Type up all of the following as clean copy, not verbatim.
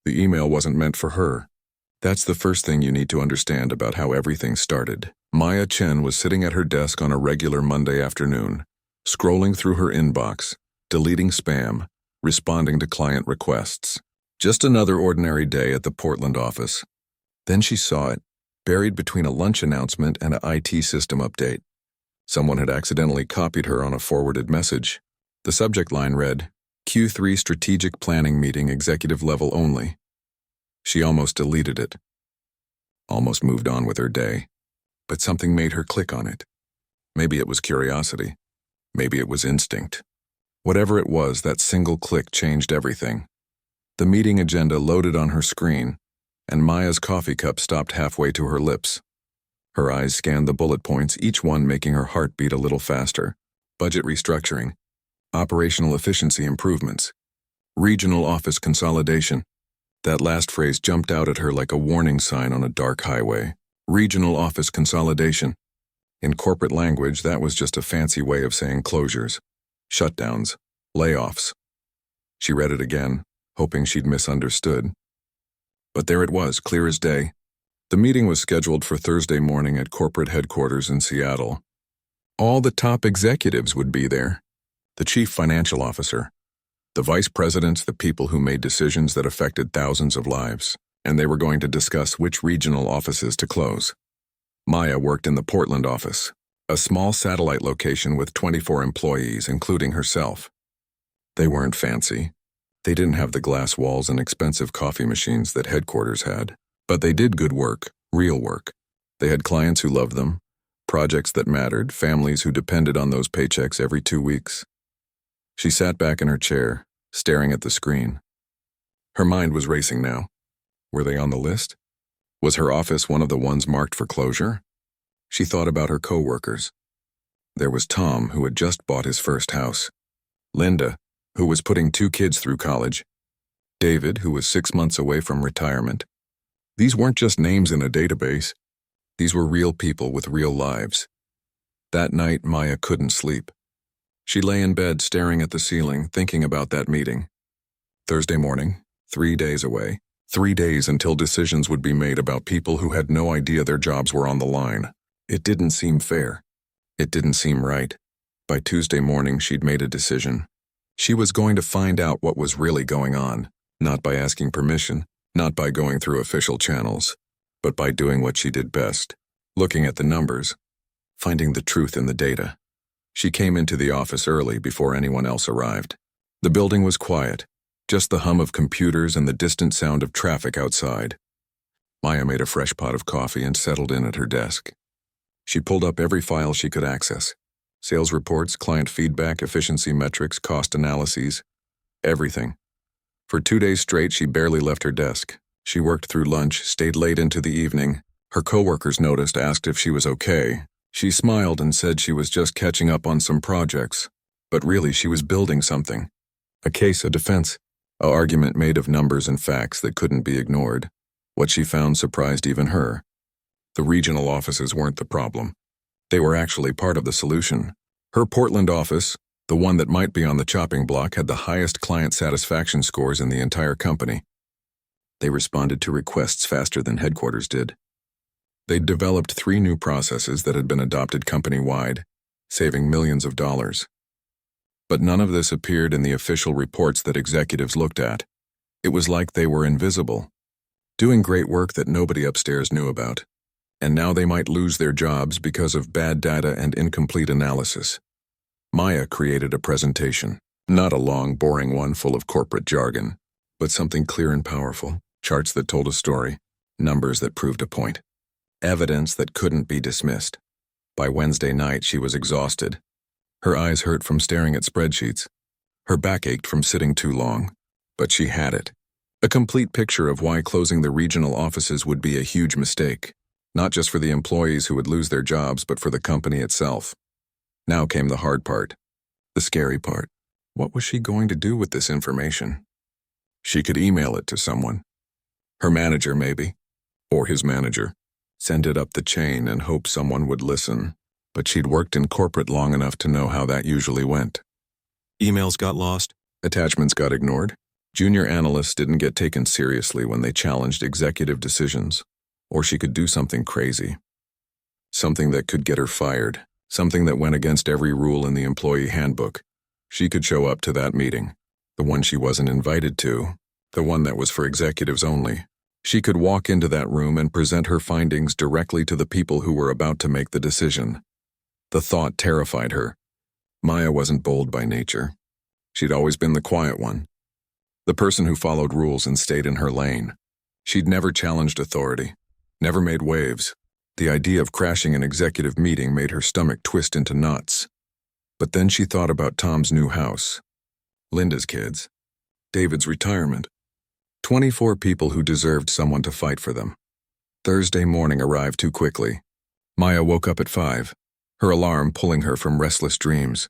The email wasn't meant for her. That's the first thing you need to understand about how everything started. Maya Chen was sitting at her desk on a regular Monday afternoon, scrolling through her inbox, deleting spam, responding to client requests. Just another ordinary day at the Portland office. Then she saw it, buried between a lunch announcement and an IT system update. Someone had accidentally copied her on a forwarded message. The subject line read, Q3 Strategic Planning Meeting Executive Level Only. She almost deleted it. Almost moved on with her day. But something made her click on it. Maybe it was curiosity. Maybe it was instinct. Whatever it was, that single click changed everything. The meeting agenda loaded on her screen, and Maya's coffee cup stopped halfway to her lips. Her eyes scanned the bullet points, each one making her heart beat a little faster. Budget restructuring, operational efficiency improvements, regional office consolidation. That last phrase jumped out at her like a warning sign on a dark highway. Regional office consolidation. In corporate language, that was just a fancy way of saying closures, shutdowns, layoffs. She read it again, hoping she'd misunderstood. But there it was, clear as day. The meeting was scheduled for Thursday morning at corporate headquarters in Seattle. All the top executives would be there. The chief financial officer, the vice presidents, the people who made decisions that affected thousands of lives, and they were going to discuss which regional offices to close. Maya worked in the Portland office, a small satellite location with 24 employees, including herself. They weren't fancy. They didn't have the glass walls and expensive coffee machines that headquarters had, but they did good work, real work. They had clients who loved them, projects that mattered, families who depended on those paychecks every 2 weeks. She sat back in her chair, staring at the screen. Her mind was racing now. Were they on the list? Was her office one of the ones marked for closure? She thought about her co-workers. There was Tom, who had just bought his first house. Linda, who was putting 2 kids through college. David, who was 6 months away from retirement. These weren't just names in a database. These were real people with real lives. That night, Maya couldn't sleep. She lay in bed staring at the ceiling, thinking about that meeting. Thursday morning, 3 days away. 3 days until decisions would be made about people who had no idea their jobs were on the line. It didn't seem fair. It didn't seem right. By Tuesday morning, she'd made a decision. She was going to find out what was really going on, not by asking permission, not by going through official channels, but by doing what she did best, looking at the numbers, finding the truth in the data. She came into the office early before anyone else arrived. The building was quiet, just the hum of computers and the distant sound of traffic outside. Maya made a fresh pot of coffee and settled in at her desk. She pulled up every file she could access. Sales reports, client feedback, efficiency metrics, cost analyses, everything. For 2 days straight, she barely left her desk. She worked through lunch, stayed late into the evening. Her coworkers noticed, asked if she was okay. She smiled and said she was just catching up on some projects. But really, she was building something. A case, a defense, an argument made of numbers and facts that couldn't be ignored. What she found surprised even her. The regional offices weren't the problem. They were actually part of the solution. Her Portland office, the one that might be on the chopping block, had the highest client satisfaction scores in the entire company. They responded to requests faster than headquarters did. They'd developed 3 new processes that had been adopted company-wide, saving millions of dollars. But none of this appeared in the official reports that executives looked at. It was like they were invisible, doing great work that nobody upstairs knew about. And now they might lose their jobs because of bad data and incomplete analysis. Maya created a presentation, not a long, boring one full of corporate jargon, but something clear and powerful, charts that told a story, numbers that proved a point, evidence that couldn't be dismissed. By Wednesday night, she was exhausted. Her eyes hurt from staring at spreadsheets. Her back ached from sitting too long. But she had it. A complete picture of why closing the regional offices would be a huge mistake. Not just for the employees who would lose their jobs, but for the company itself. Now came the hard part. The scary part. What was she going to do with this information? She could email it to someone. Her manager, maybe. Or his manager. Send it up the chain and hope someone would listen. But she'd worked in corporate long enough to know how that usually went. Emails got lost. Attachments got ignored. Junior analysts didn't get taken seriously when they challenged executive decisions, or she could do something crazy. Something that could get her fired, something that went against every rule in the employee handbook. She could show up to that meeting, the one she wasn't invited to, the one that was for executives only. She could walk into that room and present her findings directly to the people who were about to make the decision. The thought terrified her. Maya wasn't bold by nature. She'd always been the quiet one, the person who followed rules and stayed in her lane. She'd never challenged authority, never made waves. The idea of crashing an executive meeting made her stomach twist into knots. But then she thought about Tom's new house, Linda's kids, David's retirement. 24 people who deserved someone to fight for them. Thursday morning arrived too quickly. Maya woke up at 5, her alarm pulling her from restless dreams.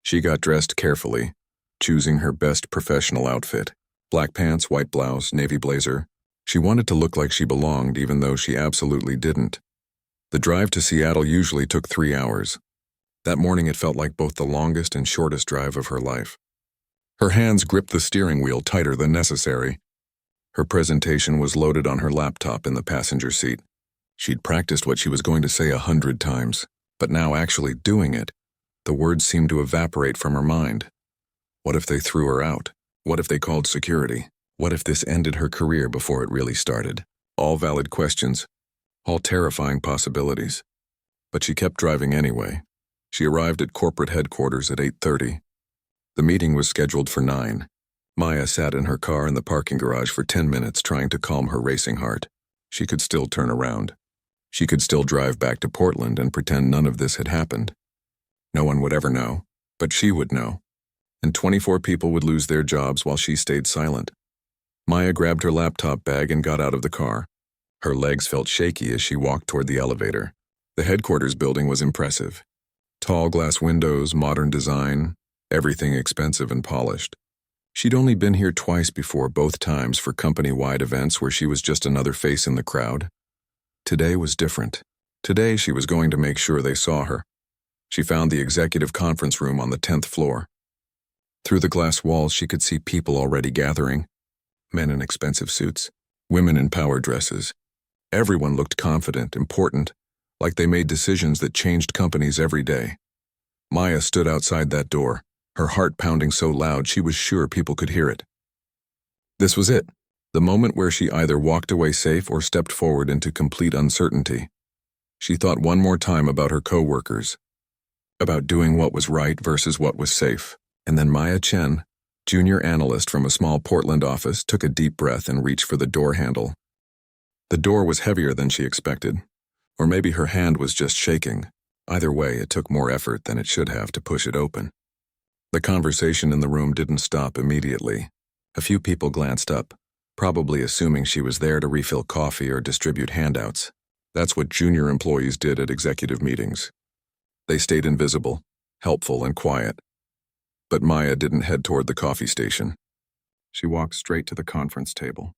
She got dressed carefully, choosing her best professional outfit. Black pants, white blouse, navy blazer. She wanted to look like she belonged even though she absolutely didn't. The drive to Seattle usually took 3 hours. That morning it felt like both the longest and shortest drive of her life. Her hands gripped the steering wheel tighter than necessary. Her presentation was loaded on her laptop in the passenger seat. She'd practiced what she was going to say 100 times, but now actually doing it, the words seemed to evaporate from her mind. What if they threw her out? What if they called security? What if this ended her career before it really started? All valid questions, all terrifying possibilities. But she kept driving anyway. She arrived at corporate headquarters at 8:30. The meeting was scheduled for 9. Maya sat in her car in the parking garage for 10 minutes trying to calm her racing heart. She could still turn around. She could still drive back to Portland and pretend none of this had happened. No one would ever know, but she would know. And 24 people would lose their jobs while she stayed silent. Maya grabbed her laptop bag and got out of the car. Her legs felt shaky as she walked toward the elevator. The headquarters building was impressive. Tall glass windows, modern design, everything expensive and polished. She'd only been here twice before, both times for company-wide events where she was just another face in the crowd. Today was different. Today she was going to make sure they saw her. She found the executive conference room on the 10th floor. Through the glass walls she could see people already gathering. Men in expensive suits, women in power dresses. Everyone looked confident, important, like they made decisions that changed companies every day. Maya stood outside that door, her heart pounding so loud she was sure people could hear it. This was it, the moment where she either walked away safe or stepped forward into complete uncertainty. She thought one more time about her co-workers, about doing what was right versus what was safe. And then Maya Chen, junior analyst from a small Portland office, took a deep breath and reached for the door handle. The door was heavier than she expected, or maybe her hand was just shaking. Either way, it took more effort than it should have to push it open. The conversation in the room didn't stop immediately. A few people glanced up, probably assuming she was there to refill coffee or distribute handouts. That's what junior employees did at executive meetings. They stayed invisible, helpful and quiet. But Maya didn't head toward the coffee station. She walked straight to the conference table.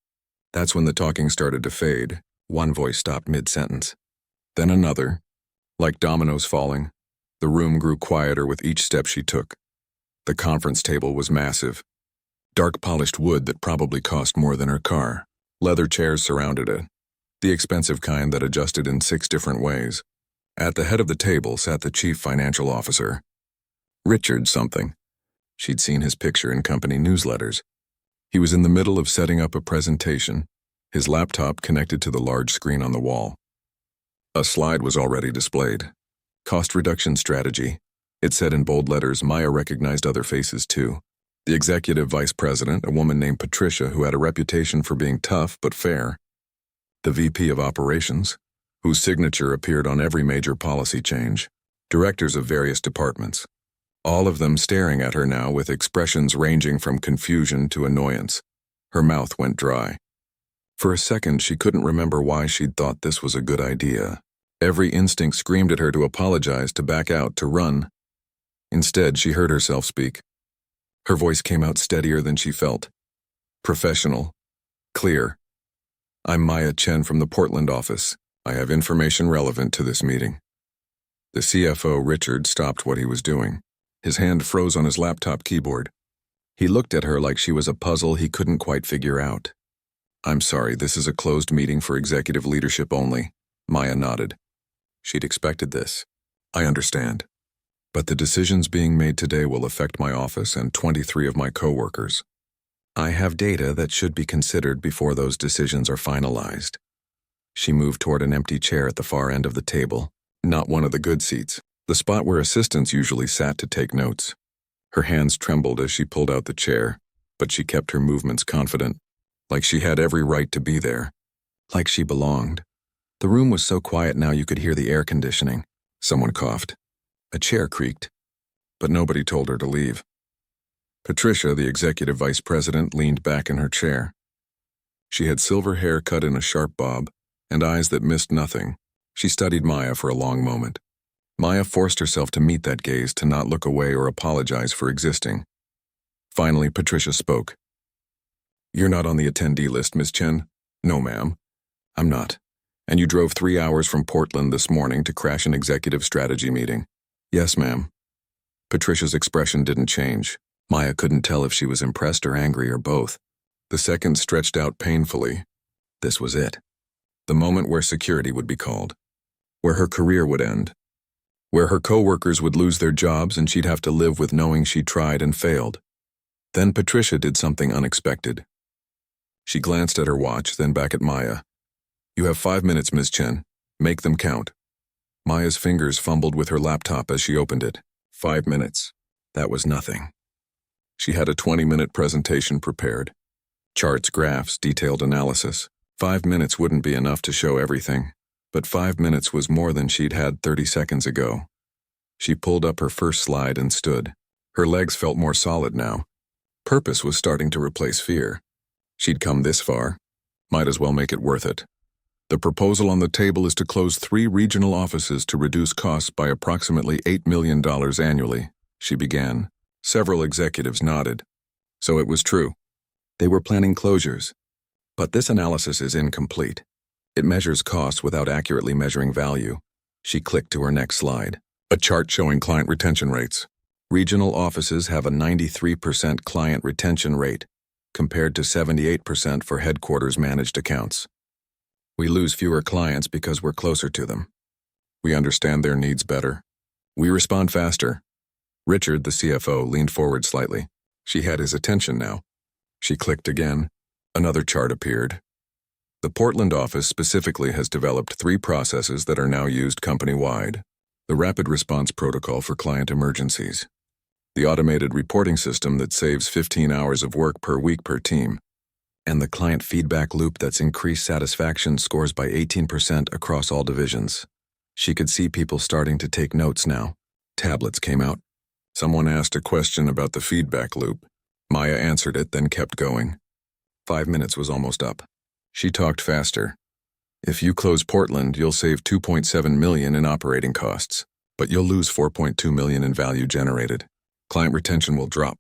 That's when the talking started to fade. One voice stopped mid-sentence. Then another. Like dominoes falling, the room grew quieter with each step she took. The conference table was massive. Dark polished wood that probably cost more than her car. Leather chairs surrounded it, the expensive kind that adjusted in 6 different ways. At the head of the table sat the chief financial officer. Richard something. She'd seen his picture in company newsletters. He was in the middle of setting up a presentation, his laptop connected to the large screen on the wall. A slide was already displayed. Cost reduction strategy. It said in bold letters. Maya recognized other faces too. The executive vice president, a woman named Patricia who had a reputation for being tough but fair. The VP of operations, whose signature appeared on every major policy change. Directors of various departments. All of them staring at her now with expressions ranging from confusion to annoyance. Her mouth went dry. For a second, she couldn't remember why she'd thought this was a good idea. Every instinct screamed at her to apologize, to back out, to run. Instead, she heard herself speak. Her voice came out steadier than she felt. Professional. Clear. I'm Maya Chen from the Portland office. I have information relevant to this meeting. The CFO, Richard, stopped what he was doing. His hand froze on his laptop keyboard. He looked at her like she was a puzzle he couldn't quite figure out. "I'm sorry, this is a closed meeting for executive leadership only." Maya nodded. She'd expected this. "I understand. But the decisions being made today will affect my office and 23 of my coworkers. I have data that should be considered before those decisions are finalized." She moved toward an empty chair at the far end of the table, not one of the good seats, the spot where assistants usually sat to take notes. Her hands trembled as she pulled out the chair, but she kept her movements confident, like she had every right to be there, like she belonged. The room was so quiet now you could hear the air conditioning. Someone coughed. A chair creaked, but nobody told her to leave. Patricia, the executive vice president, leaned back in her chair. She had silver hair cut in a sharp bob and eyes that missed nothing. She studied Maya for a long moment. Maya forced herself to meet that gaze, to not look away or apologize for existing. Finally, Patricia spoke. "You're not on the attendee list, Ms. Chen." "No, ma'am. I'm not. And you drove 3 hours from Portland this morning to crash an executive strategy meeting." "Yes, ma'am." Patricia's expression didn't change. Maya couldn't tell if she was impressed or angry or both. The seconds stretched out painfully. This was it. The moment where security would be called. Where her career would end. Where her coworkers would lose their jobs and she'd have to live with knowing she tried and failed. Then Patricia did something unexpected. She glanced at her watch, then back at Maya. "You have 5 minutes, Ms. Chen. Make them count." Maya's fingers fumbled with her laptop as she opened it. 5 minutes. That was nothing. She had a 20-minute presentation prepared. Charts, graphs, detailed analysis. 5 minutes wouldn't be enough to show everything, but 5 minutes was more than she'd had 30 seconds ago. She pulled up her first slide and stood. Her legs felt more solid now. Purpose was starting to replace fear. She'd come this far. Might as well make it worth it. "The proposal on the table is to close 3 regional offices to reduce costs by approximately $8 million annually," she began. Several executives nodded. So it was true. They were planning closures. But this analysis is incomplete. It measures costs without accurately measuring value. She clicked to her next slide. A chart showing client retention rates. Regional offices have a 93% client retention rate, compared to 78% for headquarters managed accounts. "We lose fewer clients because we're closer to them. We understand their needs better. We respond faster." Richard, the CFO, leaned forward slightly. She had his attention now. She clicked again. Another chart appeared. "The Portland office specifically has developed 3 processes that are now used company-wide. The Rapid Response Protocol for client emergencies. The automated reporting system that saves 15 hours of work per week per team. And the client feedback loop that's increased satisfaction scores by 18% across all divisions." She could see people starting to take notes now. Tablets came out. Someone asked a question about the feedback loop. Maya answered it, then kept going. 5 minutes was almost up. She talked faster. "If you close Portland, you'll save $2.7 million in operating costs, but you'll lose $4.2 million in value generated. Client retention will drop.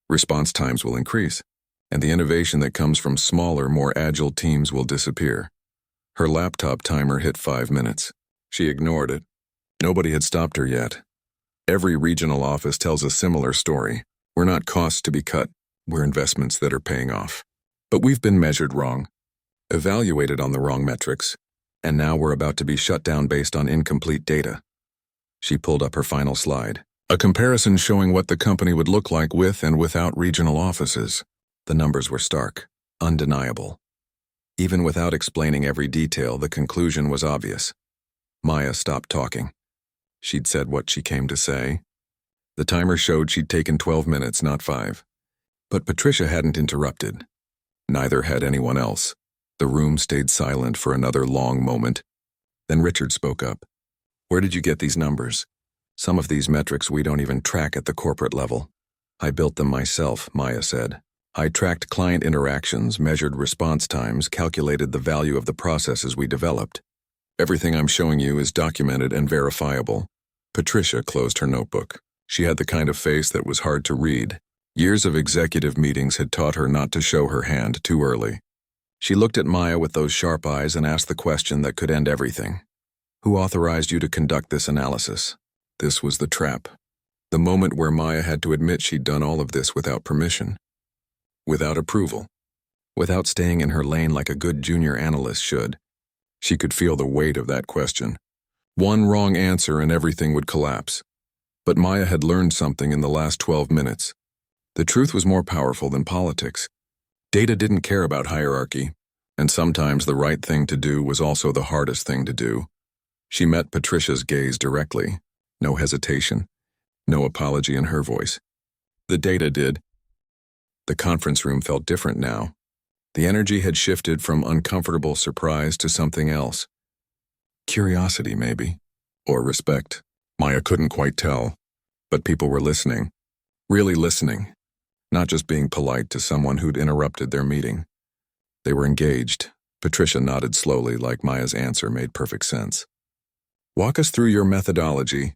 Response times will increase, and the innovation that comes from smaller, more agile teams will disappear." Her laptop timer hit 5 minutes. She ignored it. Nobody had stopped her yet. Every regional office tells a similar story. We're not costs to be cut. We're investments that are paying off. But we've been measured wrong, evaluated on the wrong metrics, and now we're about to be shut down based on incomplete data. She pulled up her final slide. A comparison showing what the company would look like with and without regional offices. The numbers were stark, undeniable. Even without explaining every detail, the conclusion was obvious. Maya stopped talking. She'd said what she came to say. The timer showed she'd taken 12 minutes, not 5. But Patricia hadn't interrupted. Neither had anyone else. The room stayed silent for another long moment. Then Richard spoke up. "Where did you get these numbers? Some of these metrics we don't even track at the corporate level." "I built them myself," Maya said. "I tracked client interactions, measured response times, calculated the value of the processes we developed. Everything I'm showing you is documented and verifiable." Patricia closed her notebook. She had the kind of face that was hard to read. Years of executive meetings had taught her not to show her hand too early. She looked at Maya with those sharp eyes and asked the question that could end everything. "Who authorized you to conduct this analysis?" This was the trap. The moment where Maya had to admit she'd done all of this without permission, without approval, without staying in her lane like a good junior analyst should. She could feel the weight of that question. One wrong answer and everything would collapse. But Maya had learned something in the last 12 minutes. The truth was more powerful than politics. Data didn't care about hierarchy, and sometimes the right thing to do was also the hardest thing to do. She met Patricia's gaze directly. No hesitation, no apology in her voice. The data did. The conference room felt different now. The energy had shifted from uncomfortable surprise to something else. Curiosity, maybe. Or respect. Maya couldn't quite tell. But people were listening. Really listening. Not just being polite to someone who'd interrupted their meeting. They were engaged. Patricia nodded slowly, like Maya's answer made perfect sense. Walk us through your methodology.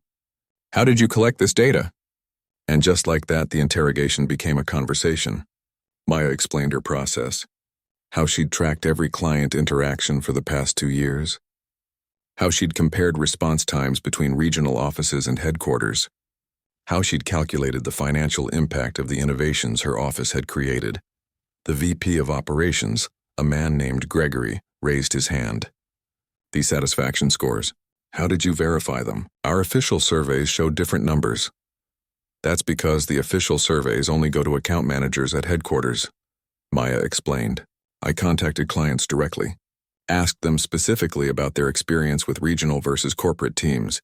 How did you collect this data? And just like that, the interrogation became a conversation. Maya explained her process. How she'd tracked every client interaction for the past 2 years. How she'd compared response times between regional offices and headquarters. How she'd calculated the financial impact of the innovations her office had created. The VP of Operations, a man named Gregory, raised his hand. These satisfaction scores. How did you verify them? Our official surveys showed different numbers. That's because the official surveys only go to account managers at headquarters, Maya explained. I contacted clients directly, asked them specifically about their experience with regional versus corporate teams.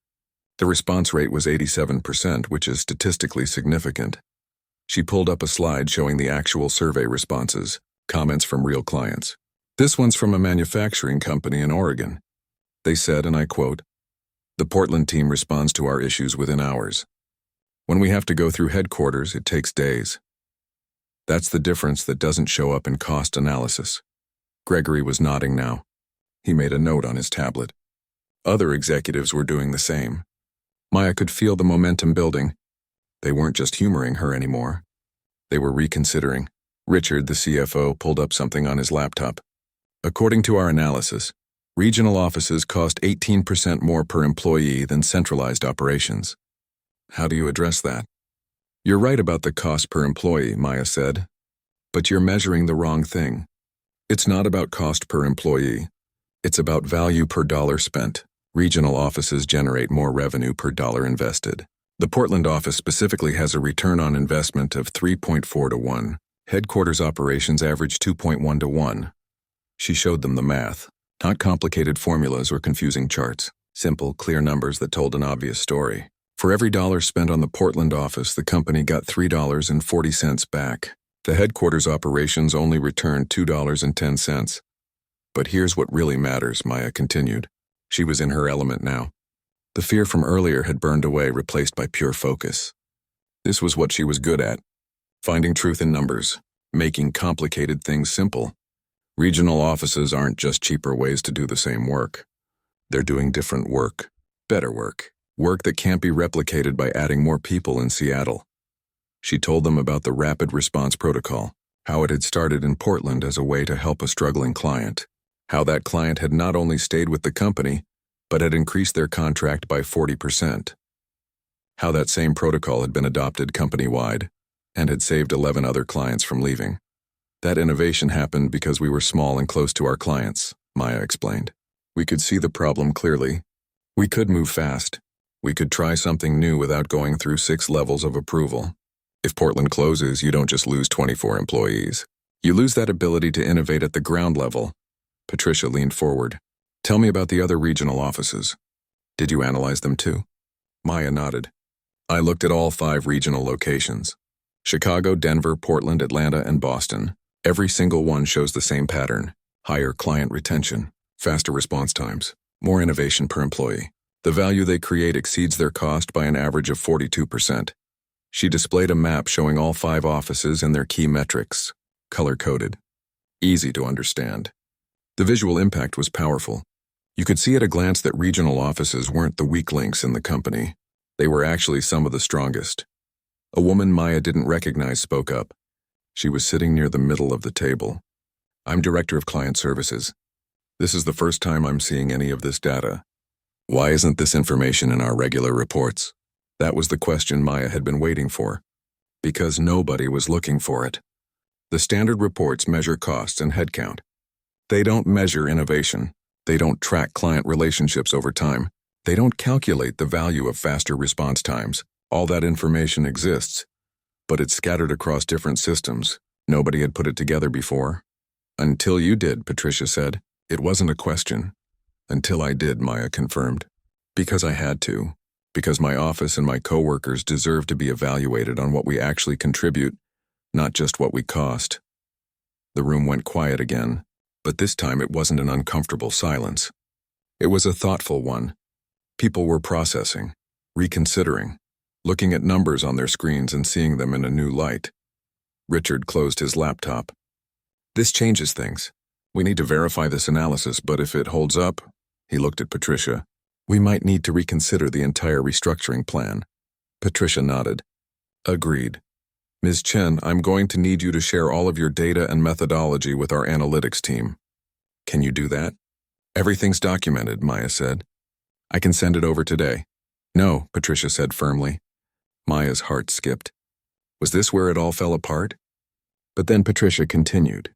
The response rate was 87%, which is statistically significant. She pulled up a slide showing the actual survey responses, comments from real clients. This one's from a manufacturing company in Oregon. They said, and I quote, "The Portland team responds to our issues within hours. When we have to go through headquarters, it takes days. That's the difference that doesn't show up in cost analysis." Gregory was nodding now. He made a note on his tablet. Other executives were doing the same. Maya could feel the momentum building. They weren't just humoring her anymore. They were reconsidering. Richard, the CFO, pulled up something on his laptop. According to our analysis, regional offices cost 18% more per employee than centralized operations. How do you address that? You're right about the cost per employee, Maya said. But you're measuring the wrong thing. It's not about cost per employee. It's about value per dollar spent. Regional offices generate more revenue per dollar invested. The Portland office specifically has a return on investment of 3.4 to 1. Headquarters operations average 2.1 to 1. She showed them the math, not complicated formulas or confusing charts. Simple, clear numbers that told an obvious story. For every dollar spent on the Portland office, the company got $3.40 back. The headquarters operations only returned $2.10. But here's what really matters, Maya continued. She was in her element now. The fear from earlier had burned away, replaced by pure focus. This was what she was good at. Finding truth in numbers, making complicated things simple. Regional offices aren't just cheaper ways to do the same work. They're doing different work, better work, work that can't be replicated by adding more people in Seattle. She told them about the rapid response protocol, how it had started in Portland as a way to help a struggling client, how that client had not only stayed with the company, but had increased their contract by 40%. How that same protocol had been adopted company-wide and had saved 11 other clients from leaving. That innovation happened because we were small and close to our clients, Maya explained. We could see the problem clearly. We could move fast. We could try something new without going through 6 levels of approval. If Portland closes, you don't just lose 24 employees. You lose that ability to innovate at the ground level. Patricia leaned forward. Tell me about the other regional offices. Did you analyze them too? Maya nodded. I looked at all 5 regional locations. Chicago, Denver, Portland, Atlanta, and Boston. Every single one shows the same pattern. Higher client retention, faster response times, more innovation per employee. The value they create exceeds their cost by an average of 42%. She displayed a map showing all 5 offices and their key metrics, color-coded. Easy to understand. The visual impact was powerful. You could see at a glance that regional offices weren't the weak links in the company. They were actually some of the strongest. A woman Maya didn't recognize spoke up. She was sitting near the middle of the table. I'm Director of Client Services. This is the first time I'm seeing any of this data. Why isn't this information in our regular reports? That was the question Maya had been waiting for, because nobody was looking for it. The standard reports measure costs and headcount. They don't measure innovation. They don't track client relationships over time. They don't calculate the value of faster response times. All that information exists, but it's scattered across different systems. Nobody had put it together before. Until you did, Patricia said. It wasn't a question. Until I did, Maya confirmed. Because I had to. Because my office and my coworkers deserve to be evaluated on what we actually contribute, not just what we cost. The room went quiet again, but this time it wasn't an uncomfortable silence. It was a thoughtful one. People were processing, reconsidering, looking at numbers on their screens and seeing them in a new light. Richard closed his laptop. This changes things. We need to verify this analysis, but if it holds up, he looked at Patricia, we might need to reconsider the entire restructuring plan. Patricia nodded. Agreed. Ms. Chen, I'm going to need you to share all of your data and methodology with our analytics team. Can you do that? Everything's documented, Maya said. I can send it over today. No, Patricia said firmly. Maya's heart skipped. Was this where it all fell apart? But then Patricia continued.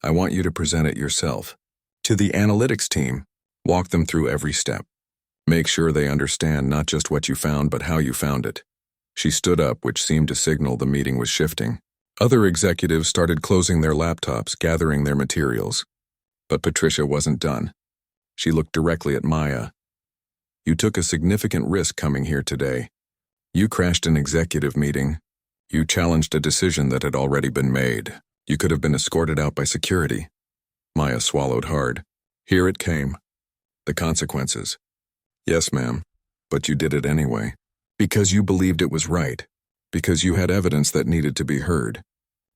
I want you to present it yourself. To the analytics team, walk them through every step. Make sure they understand not just what you found, but how you found it. She stood up, which seemed to signal the meeting was shifting. Other executives started closing their laptops, gathering their materials. But Patricia wasn't done. She looked directly at Maya. You took a significant risk coming here today. You crashed an executive meeting. You challenged a decision that had already been made. You could have been escorted out by security. Maya swallowed hard. Here it came. The consequences. Yes, ma'am, but you did it anyway. Because you believed it was right. Because you had evidence that needed to be heard.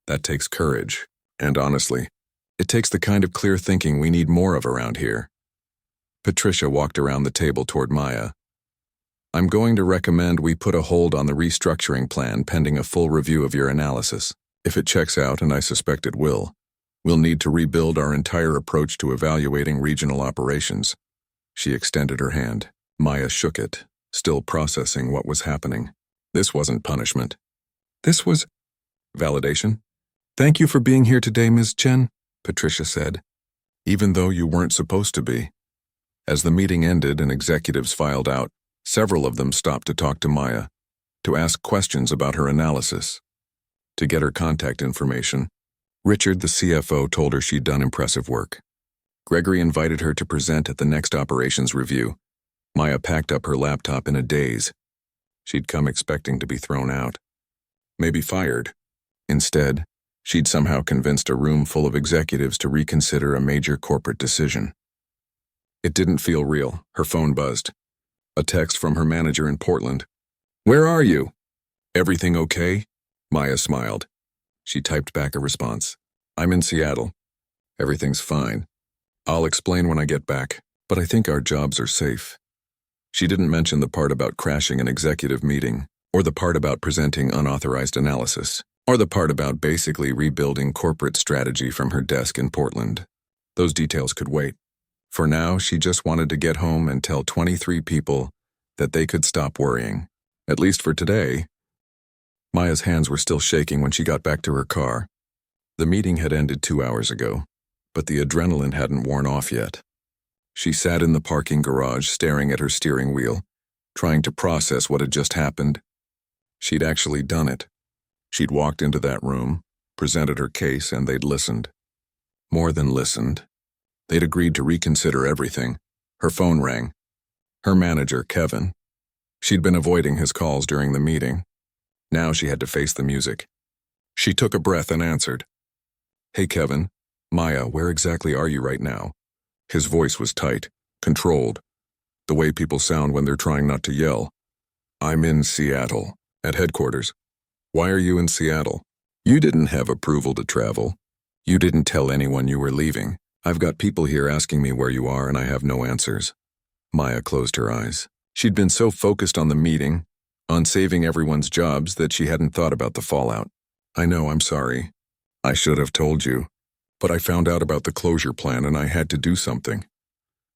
That takes courage. And honestly, it takes the kind of clear thinking we need more of around here. Patricia walked around the table toward Maya. I'm going to recommend we put a hold on the restructuring plan pending a full review of your analysis. If it checks out, and I suspect it will, we'll need to rebuild our entire approach to evaluating regional operations. She extended her hand. Maya shook it, still processing what was happening. This wasn't punishment. This was validation. Thank you for being here today, Ms. Chen, Patricia said, even though you weren't supposed to be. As the meeting ended and executives filed out, several of them stopped to talk to Maya, to ask questions about her analysis, to get her contact information. Richard, the CFO, told her she'd done impressive work. Gregory invited her to present at the next operations review. Maya packed up her laptop in a daze. She'd come expecting to be thrown out, maybe fired. Instead, she'd somehow convinced a room full of executives to reconsider a major corporate decision. It didn't feel real. Her phone buzzed. A text from her manager in Portland. Where are you? Everything okay? Maya smiled. She typed back a response. I'm in Seattle. Everything's fine. I'll explain when I get back, but I think our jobs are safe. She didn't mention the part about crashing an executive meeting, or the part about presenting unauthorized analysis, or the part about basically rebuilding corporate strategy from her desk in Portland. Those details could wait. For now, she just wanted to get home and tell 23 people that they could stop worrying, at least for today. Maya's hands were still shaking when she got back to her car. The meeting had ended 2 hours ago, but the adrenaline hadn't worn off yet. She sat in the parking garage staring at her steering wheel, trying to process what had just happened. She'd actually done it. She'd walked into that room, presented her case, and they'd listened. More than listened. They'd agreed to reconsider everything. Her phone rang. Her manager, Kevin. She'd been avoiding his calls during the meeting. Now she had to face the music. She took a breath and answered. Hey, Kevin. Maya, where exactly are you right now? His voice was tight, controlled, the way people sound when they're trying not to yell. I'm in Seattle, at headquarters. Why are you in Seattle? You didn't have approval to travel. You didn't tell anyone you were leaving. I've got people here asking me where you are and I have no answers. Maya closed her eyes. She'd been so focused on the meeting, on saving everyone's jobs, that she hadn't thought about the fallout. I know, I'm sorry. I should have told you. But I found out about the closure plan and I had to do something.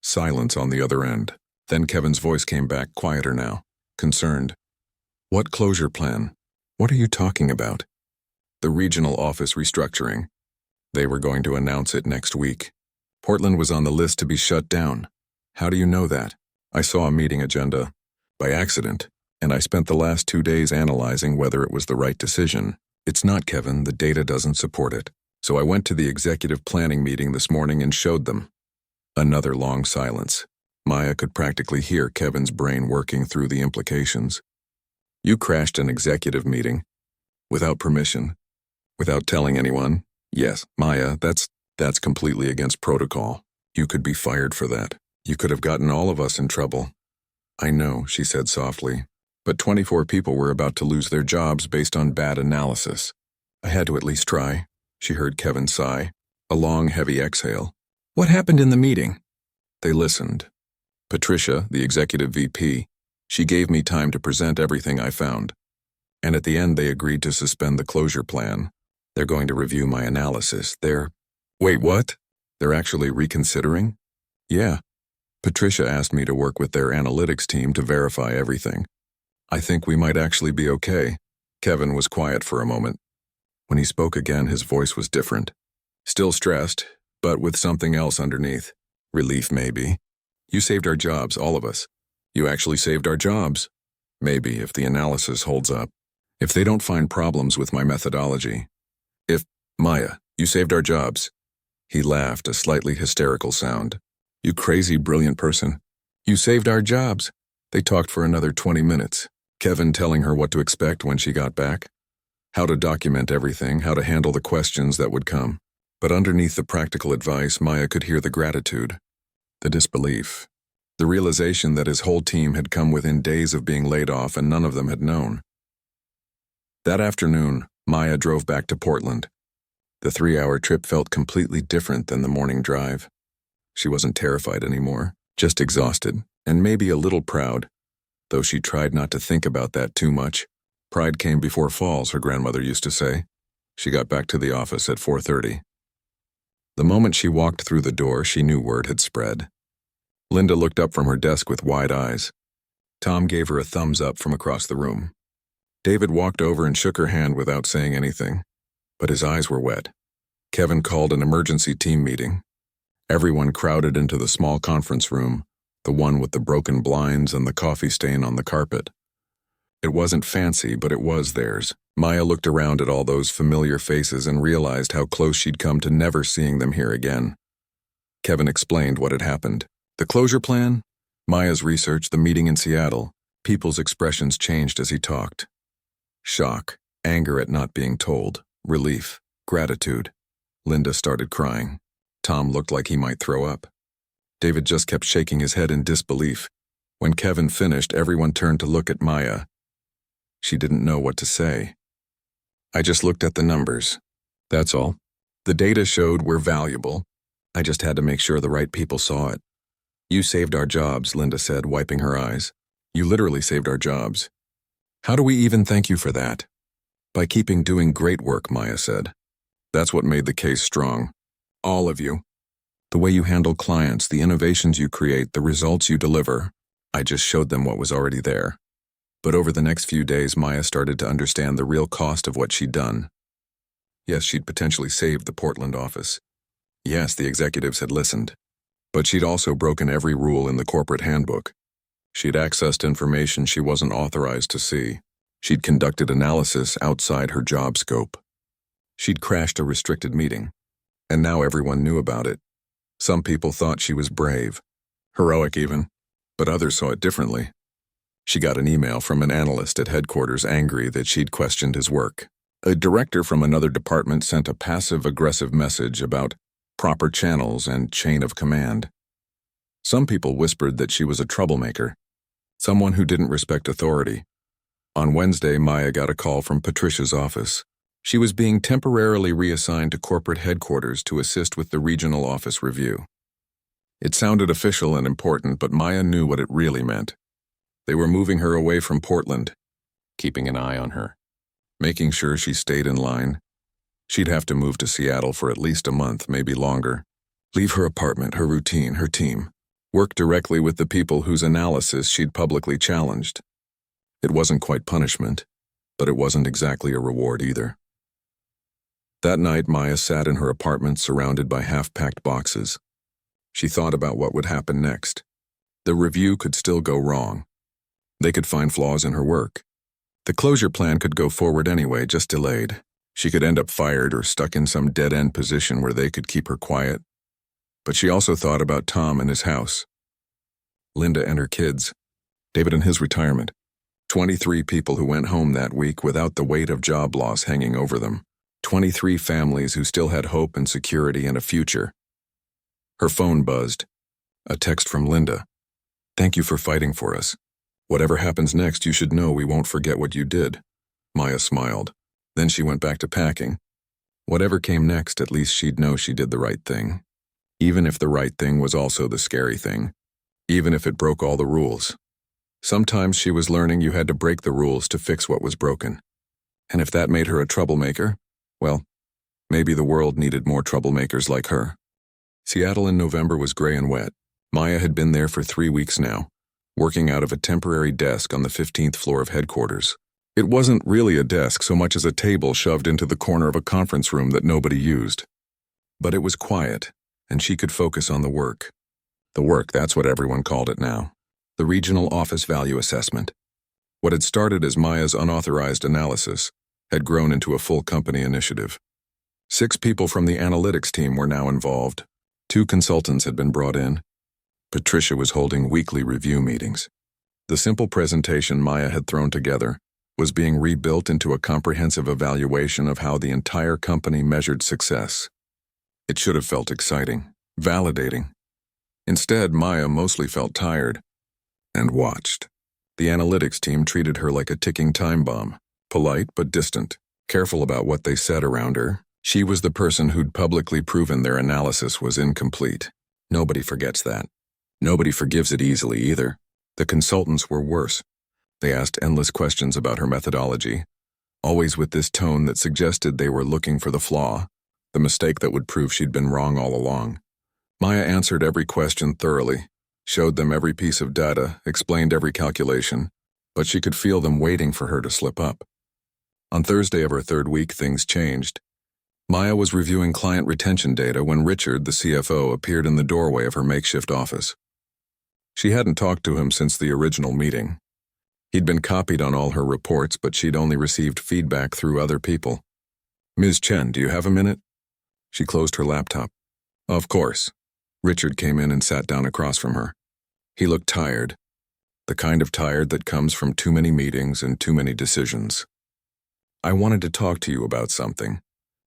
Silence on the other end. Then Kevin's voice came back, quieter now, concerned. What closure plan? What are you talking about? The regional office restructuring. They were going to announce it next week. Portland was on the list to be shut down. How do you know that? I saw a meeting agenda by accident, and I spent the last 2 days analyzing whether it was the right decision. It's not, Kevin. The data doesn't support it. So I went to the executive planning meeting this morning and showed them. Another long silence. Maya could practically hear Kevin's brain working through the implications. You crashed an executive meeting. Without permission. Without telling anyone. Yes, Maya, that's completely against protocol. You could be fired for that. You could have gotten all of us in trouble. I know, she said softly, but 24 people were about to lose their jobs based on bad analysis. I had to at least try. She heard Kevin sigh, a long, heavy exhale. What happened in the meeting? They listened. Patricia, the executive VP, she gave me time to present everything I found. And at the end, they agreed to suspend the closure plan. They're going to review my analysis. Wait, what? They're actually reconsidering? Yeah. Patricia asked me to work with their analytics team to verify everything. I think we might actually be okay. Kevin was quiet for a moment. When he spoke again, his voice was different. Still stressed, but with something else underneath. Relief, maybe. You saved our jobs, all of us. You actually saved our jobs. Maybe, if the analysis holds up. If they don't find problems with my methodology. Maya, you saved our jobs. He laughed, a slightly hysterical sound. You crazy, brilliant person. You saved our jobs. They talked for another 20 minutes. Kevin telling her what to expect when she got back. How to document everything, how to handle the questions that would come. But underneath the practical advice, Maya could hear the gratitude, the disbelief, the realization that his whole team had come within days of being laid off and none of them had known. That afternoon, Maya drove back to Portland. The 3-hour trip felt completely different than the morning drive. She wasn't terrified anymore, just exhausted, and maybe a little proud, though she tried not to think about that too much. Pride came before falls, her grandmother used to say. She got back to the office at 4:30. The moment she walked through the door, she knew word had spread. Linda looked up from her desk with wide eyes. Tom gave her a thumbs up from across the room. David walked over and shook her hand without saying anything, but his eyes were wet. Kevin called an emergency team meeting. Everyone crowded into the small conference room, the one with the broken blinds and the coffee stain on the carpet. It wasn't fancy, but it was theirs. Maya looked around at all those familiar faces and realized how close she'd come to never seeing them here again. Kevin explained what had happened. The closure plan? Maya's research, the meeting in Seattle. People's expressions changed as he talked. Shock, anger at not being told, relief, gratitude. Linda started crying. Tom looked like he might throw up. David just kept shaking his head in disbelief. When Kevin finished, everyone turned to look at Maya. She didn't know what to say. I just looked at the numbers. That's all. The data showed we're valuable. I just had to make sure the right people saw it. You saved our jobs, Linda said, wiping her eyes. You literally saved our jobs. How do we even thank you for that? By keeping doing great work, Maya said. That's what made the case strong. All of you. The way you handle clients, the innovations you create, the results you deliver. I just showed them what was already there. But over the next few days, Maya started to understand the real cost of what she'd done. Yes, she'd potentially saved the Portland office. Yes, the executives had listened. But she'd also broken every rule in the corporate handbook. She'd accessed information she wasn't authorized to see. She'd conducted analysis outside her job scope. She'd crashed a restricted meeting. And now everyone knew about it. Some people thought she was brave, heroic even, but others saw it differently. She got an email from an analyst at headquarters angry that she'd questioned his work. A director from another department sent a passive-aggressive message about proper channels and chain of command. Some people whispered that she was a troublemaker, someone who didn't respect authority. On Wednesday, Maya got a call from Patricia's office. She was being temporarily reassigned to corporate headquarters to assist with the regional office review. It sounded official and important, but Maya knew what it really meant. They were moving her away from Portland, keeping an eye on her, making sure she stayed in line. She'd have to move to Seattle for at least a month, maybe longer. Leave her apartment, her routine, her team. Work directly with the people whose analysis she'd publicly challenged. It wasn't quite punishment, but it wasn't exactly a reward either. That night, Maya sat in her apartment surrounded by half-packed boxes. She thought about what would happen next. The review could still go wrong. They could find flaws in her work. The closure plan could go forward anyway, just delayed. She could end up fired or stuck in some dead-end position where they could keep her quiet. But she also thought about Tom and his house, Linda and her kids, David and his retirement. 23 people who went home that week without the weight of job loss hanging over them. 23 families who still had hope and security and a future. Her phone buzzed. A text from Linda. "Thank you for fighting for us. Whatever happens next, you should know we won't forget what you did." Maya smiled. Then she went back to packing. Whatever came next, at least she'd know she did the right thing. Even if the right thing was also the scary thing. Even if it broke all the rules. Sometimes she was learning you had to break the rules to fix what was broken. And if that made her a troublemaker, well, maybe the world needed more troublemakers like her. Seattle in November was gray and wet. Maya had been there for 3 weeks now, working out of a temporary desk on the 15th floor of headquarters. It wasn't really a desk so much as a table shoved into the corner of a conference room that nobody used. But it was quiet, and she could focus on the work. The work, that's what everyone called it now. The Regional Office Value Assessment. What had started as Maya's unauthorized analysis had grown into a full company initiative. 6 people from the analytics team were now involved. 2 consultants had been brought in. Patricia was holding weekly review meetings. The simple presentation Maya had thrown together was being rebuilt into a comprehensive evaluation of how the entire company measured success. It should have felt exciting, validating. Instead, Maya mostly felt tired and watched. The analytics team treated her like a ticking time bomb, polite but distant, careful about what they said around her. She was the person who'd publicly proven their analysis was incomplete. Nobody forgets that. Nobody forgives it easily either. The consultants were worse. They asked endless questions about her methodology, always with this tone that suggested they were looking for the flaw, the mistake that would prove she'd been wrong all along. Maya answered every question thoroughly, showed them every piece of data, explained every calculation, but she could feel them waiting for her to slip up. On Thursday of her 3rd week, things changed. Maya was reviewing client retention data when Richard, the CFO, appeared in the doorway of her makeshift office. She hadn't talked to him since the original meeting. He'd been copied on all her reports, but she'd only received feedback through other people. "Ms. Chen, do you have a minute?" She closed her laptop. "Of course." Richard came in and sat down across from her. He looked tired, the kind of tired that comes from too many meetings and too many decisions. "I wanted to talk to you about something.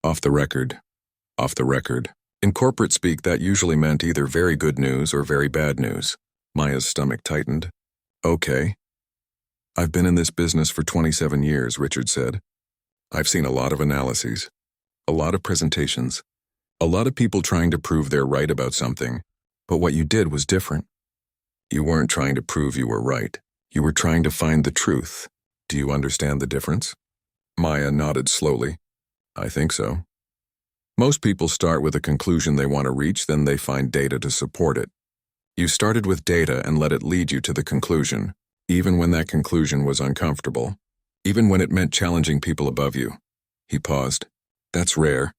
Off the record." Off the record. In corporate speak, that usually meant either very good news or very bad news. Maya's stomach tightened. "Okay." "I've been in this business for 27 years, Richard said. I've seen a lot of analyses, a lot of presentations, a lot of people trying to prove they're right about something, but what you did was different. You weren't trying to prove you were right. You were trying to find the truth. Do you understand the difference?" Maya nodded slowly. "I think so." Most people start with a conclusion they want to reach, then they find data to support it. You started with data and let it lead you to the conclusion, even when that conclusion was uncomfortable, even when it meant challenging people above you. He paused. "That's rare.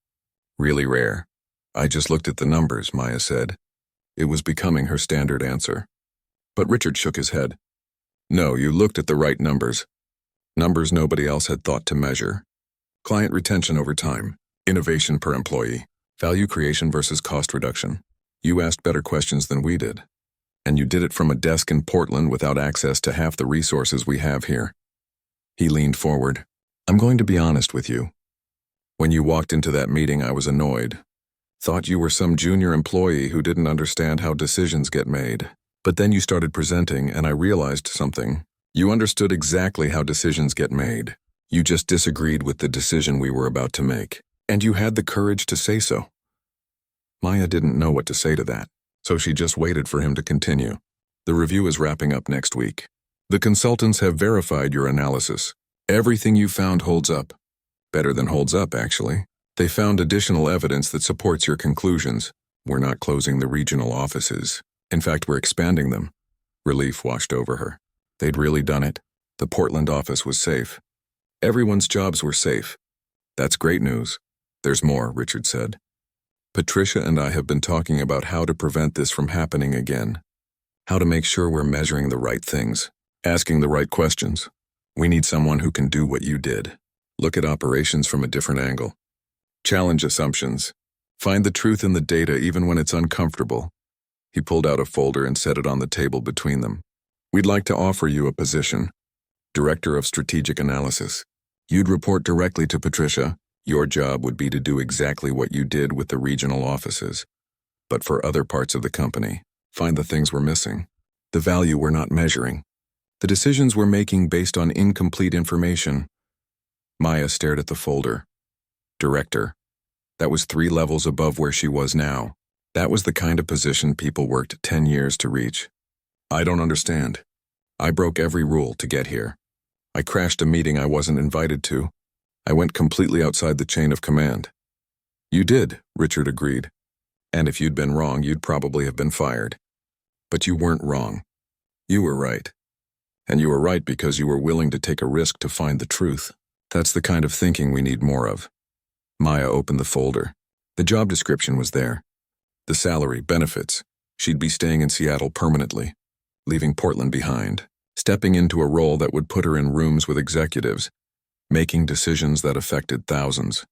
Really rare." "I just looked at the numbers," Maya said. It was becoming her standard answer. But Richard shook his head. "No, you looked at the right numbers. Numbers nobody else had thought to measure. Client retention over time, innovation per employee, value creation versus cost reduction. You asked better questions than we did. And you did it from a desk in Portland without access to half the resources we have here." He leaned forward. "I'm going to be honest with you. When you walked into that meeting, I was annoyed. Thought you were some junior employee who didn't understand how decisions get made. But then you started presenting, and I realized something. You understood exactly how decisions get made. You just disagreed with the decision we were about to make. And you had the courage to say so." Maya didn't know what to say to that, so she just waited for him to continue. "The review is wrapping up next week. The consultants have verified your analysis. Everything you found holds up. Better than holds up, actually. They found additional evidence that supports your conclusions. We're not closing the regional offices. In fact, we're expanding them." Relief washed over her. They'd really done it. The Portland office was safe. Everyone's jobs were safe. That's great news. There's more, Richard said. Patricia and I have been talking about how to prevent this from happening again. How to make sure we're measuring the right things, asking the right questions. We need someone who can do what you did. Look at operations from a different angle. Challenge assumptions. Find the truth in the data even when it's uncomfortable. He pulled out a folder and set it on the table between them. We'd like to offer you a position. Director of Strategic Analysis. You'd report directly to Patricia. Your job would be to do exactly what you did with the regional offices. But for other parts of the company, find the things we're missing, the value we're not measuring, the decisions we're making based on incomplete information. Maya stared at the folder. Director. That was 3 levels above where she was now. That was the kind of position people worked 10 years to reach. I don't understand. I broke every rule to get here. I crashed a meeting I wasn't invited to. I went completely outside the chain of command. You did, Richard agreed. And if you'd been wrong, you'd probably have been fired. But you weren't wrong. You were right. And you were right because you were willing to take a risk to find the truth. That's the kind of thinking we need more of. Maya opened the folder. The job description was there. The salary, benefits. She'd be staying in Seattle permanently, leaving Portland behind, stepping into a role that would put her in rooms with executives, making decisions that affected thousands.